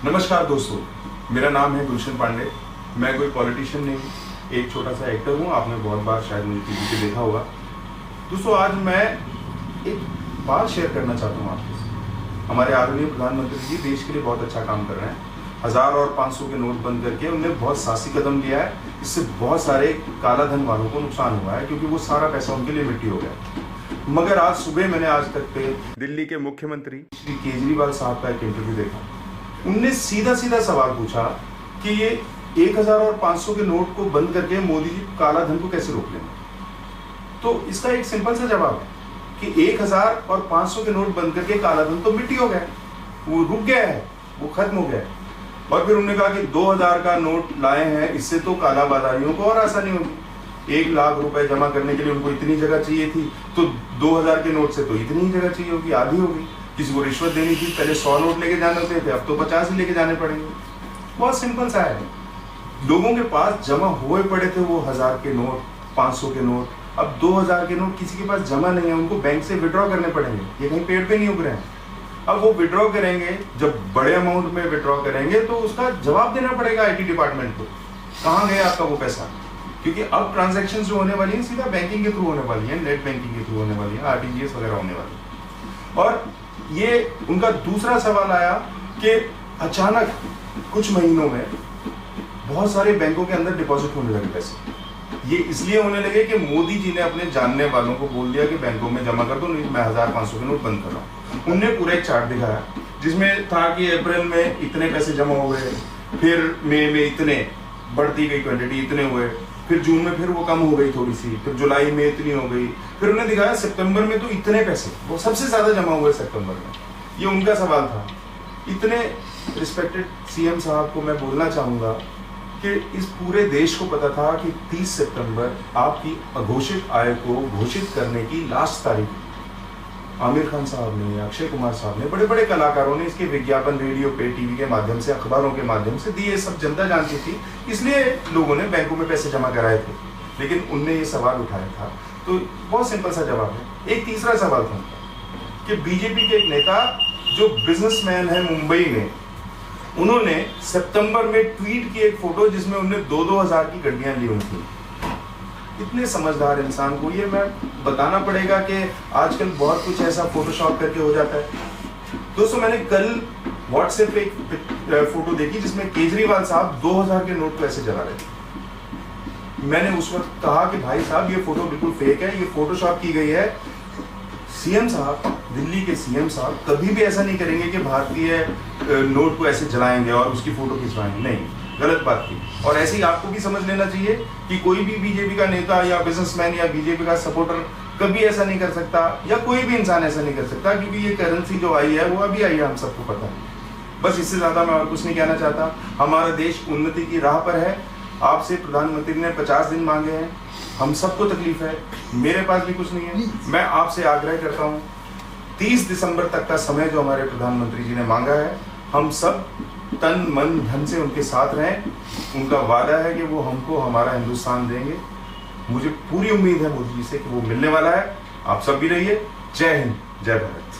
नमस्कार दोस्तों, मेरा नाम है गुलशन पांडे। मैं कोई पॉलिटिशियन नहीं, एक छोटा सा एक्टर हूँ। आपने बहुत बार शायद मुझे टीवी पे देखा होगा। दोस्तों, आज मैं एक बात शेयर करना चाहता हूँ आपके साथ। हमारे आदरणीय प्रधानमंत्री जी देश के लिए बहुत अच्छा काम कर रहे हैं। 1000 और 500 के नोट बंद करके उन्होंने बहुत साहसी कदम लिया है। इससे बहुत सारे काला धन वालों को नुकसान हुआ है, क्योंकि वो सारा पैसा उनके लिए मिट्टी हो गया। मगर आज सुबह मैंने आज तक पे दिल्ली के मुख्यमंत्री श्री केजरीवाल साहब का एक इंटरव्यू देखा। उनने सीधा सीधा सवाल पूछा कि ये 1000 और 500 के नोट को बंद करके मोदी जी काला धन को कैसे रोक लेंगे। तो इसका एक सिंपल सा जवाब है कि 1000 और 500 के नोट बंद करके काला धन तो मिट्टी हो गया, वो रुक गया है, वो खत्म हो गया है। और फिर उन्होंने कहा कि 2000 का नोट लाए हैं, इससे तो कालाबाजारियों को और आसानी होगी। 1 लाख रुपए जमा करने के लिए उनको इतनी जगह चाहिए थी, तो 2000 के नोट से तो इतनी ही जगह चाहिए होगी, आधी होगी। किसी को रिश्वत देनी थी, पहले 100 नोट लेके जाने होते थे, अब तो 50 ही लेके जाने पड़ेंगे। बहुत सिंपल सा है। लोगों के पास जमा हुए पड़े थे वो 1000 के नोट, 500 के नोट। अब 2000 के नोट किसी के पास जमा नहीं है, उनको बैंक से विड्रॉ करने पड़ेंगे। ये कहीं पेड़ पे नहीं उग रहे हैं। अब वो विड्रॉ करेंगे, जब बड़े अमाउंट में विड्रॉ करेंगे तो उसका जवाब देना पड़ेगा IT डिपार्टमेंट को, कहाँ गया आपका वो पैसा। क्योंकि अब ट्रांजैक्शन जो होने वाली है सीधा बैंकिंग के थ्रू होने वाली है, नेट बैंकिंग के थ्रू होने वाली है, RTGS वगैरह होने वाली है। और ये उनका दूसरा सवाल आया कि अचानक कुछ महीनों में बहुत सारे बैंकों के अंदर डिपॉजिट होने लगे पैसे। ये इसलिए होने लगे कि मोदी जी ने अपने जानने वालों को बोल दिया कि बैंकों में जमा कर दो, नहीं मैं 1000-500 के नोट बंद कर रहा हूँ। उनने पूरा एक चार्ट दिखाया जिसमें था कि अप्रैल में इतने पैसे जमा हुए, फिर मई में इतने, बढ़ती गई क्वांटिटी, इतने हुए, फिर जून में फिर वो कम हो गई थोड़ी सी, फिर जुलाई में इतनी हो गई, फिर उन्होंने दिखाया सितंबर में तो इतने पैसे, वो सबसे ज्यादा जमा हुए सितंबर में। ये उनका सवाल था। इतने रिस्पेक्टेड CM साहब को मैं बोलना चाहूंगा कि इस पूरे देश को पता था कि 30 सितंबर आपकी अघोषित आय को घोषित करने की लास्ट तारीख। आमिर खान साहब ने, अक्षय कुमार साहब ने, बड़े बड़े कलाकारों ने इसके विज्ञापन रेडियो पे, TV के माध्यम से, अखबारों के माध्यम से दिए। सब जनता जानती थी, इसलिए लोगों ने बैंकों में पैसे जमा कराए थे। लेकिन उनने ये सवाल उठाया था, तो बहुत सिंपल सा जवाब है। एक तीसरा सवाल था कि बीजेपी के एक नेता जो बिजनेसमैन है मुंबई में, उन्होंने सितंबर में ट्वीट की एक फोटो जिसमें उन्होंने 2-2 हज़ार की गड्डियां ली हुई थी। इतने समझदार इंसान को ये मैं बताना पड़ेगा कि आजकल बहुत कुछ ऐसा फोटोशॉप करके हो जाता है। दोस्तों, मैंने कल व्हाट्सएप पे एक फोटो देखी जिसमें केजरीवाल साहब 2000 के नोट को ऐसे जला रहे थे। मैंने उस वक्त कहा कि भाई साहब ये फोटो बिल्कुल फेक है, ये फोटोशॉप की गई है। CM साहब, दिल्ली के CM साहब कभी भी ऐसा नहीं करेंगे कि भारतीय नोट को ऐसे जलाएंगे और उसकी फोटो खिंचवाएंगे, नहीं, गलत बात थी। और ऐसे ही आपको भी समझ लेना चाहिए कि कोई भी बीजेपी का नेता या बिजनेसमैन या बीजेपी का सपोर्टर कभी ऐसा नहीं कर सकता, या कोई भी इंसान ऐसा नहीं कर सकता, क्योंकि ये करेंसी जो आई है वो अभी आई है, हम सबको पता है। बस इससे ज्यादा मैं और कुछ नहीं कहना चाहता। हमारा देश उन्नति की राह पर है। आपसे प्रधानमंत्री ने 50 दिन मांगे हैं, हम सबको तकलीफ है, मेरे पास भी कुछ नहीं है। मैं आपसे आग्रह करता हूँ, 30 दिसंबर तक का समय जो हमारे प्रधानमंत्री जी ने मांगा है, हम सब तन मन धन से उनके साथ रहें। उनका वादा है कि वो हमको हमारा हिंदुस्तान देंगे। मुझे पूरी उम्मीद है मोदी जी से कि वो मिलने वाला है। आप सब भी रहिए। जय हिंद, जय भारत।